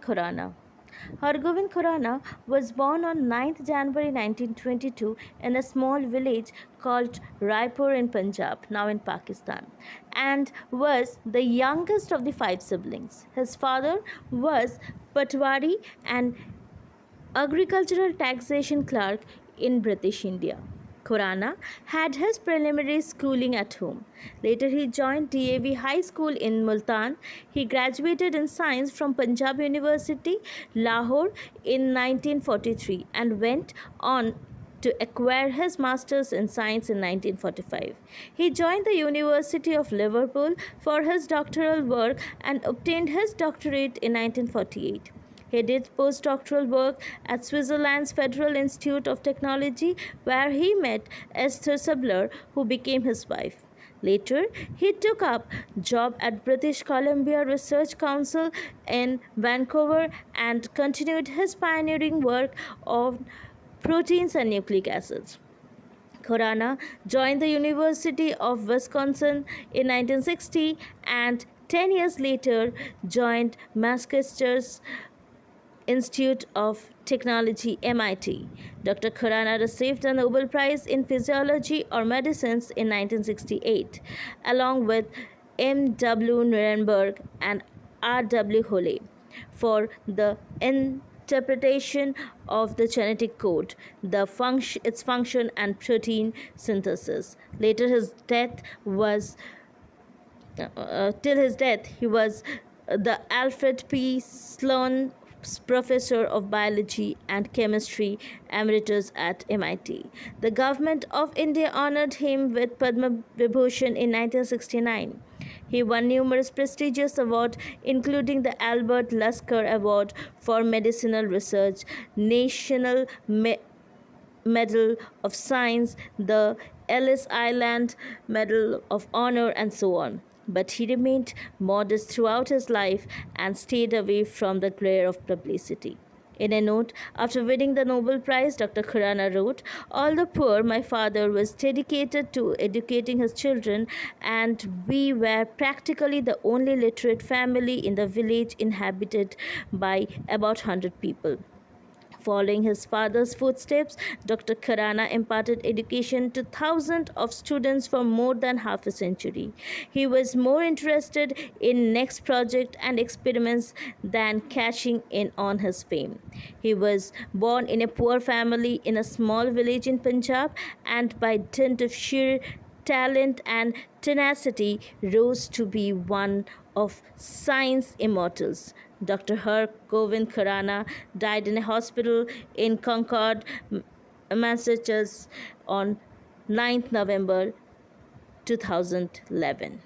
Khurana. Har Govind Khurana was born on 9th January 1922 in a small village called Raipur in Punjab, now in Pakistan, and was the youngest of the five siblings. His father was Patwari, an agricultural taxation clerk in British India. Khurana had his preliminary schooling at home. Later, he joined DAV High School in Multan. He graduated in science from Punjab University, Lahore in 1943 and went on to acquire his master's in science in 1945. He joined the University of Liverpool for his doctoral work and obtained his doctorate in 1948. He did postdoctoral work at Switzerland's Federal Institute of Technology, where he met Esther Sabler, who became his wife. Later, he took up job at British Columbia Research Council in Vancouver and continued his pioneering work on proteins and nucleic acids. Khurana joined the University of Wisconsin in 1960 and 10 years later joined Massachusetts Institute of Technology (MIT). Dr. Khurana received the Nobel Prize in Physiology or Medicines in 1968, along with M. W. Nuremberg and R. W. Holle, for the interpretation of the genetic code, its function, and protein synthesis. Later, till his death, he was the Alfred P. Sloan Professor of Biology and Chemistry Emeritus at MIT. The Government of India honored him with Padma Vibhushan in 1969. He won numerous prestigious awards, including the Albert Lasker Award for Medicinal Research, National Medal of Science, the Ellis Island Medal of Honor, and so on. But he remained modest throughout his life and stayed away from the glare of publicity. In a note, after winning the Nobel Prize, Dr. Khurana wrote, "Although poor, my father was dedicated to educating his children, and we were practically the only literate family in the village, inhabited by about 100 people." Following his father's footsteps, Dr. Khurana imparted education to thousands of students for more than half a century. He was more interested in next project and experiments than cashing in on his fame. He was born in a poor family in a small village in Punjab, and by dint of sheer talent and tenacity rose to be one of science immortals. Dr. Har Govind Khurana died in a hospital in Concord, Massachusetts on 9th November 2011.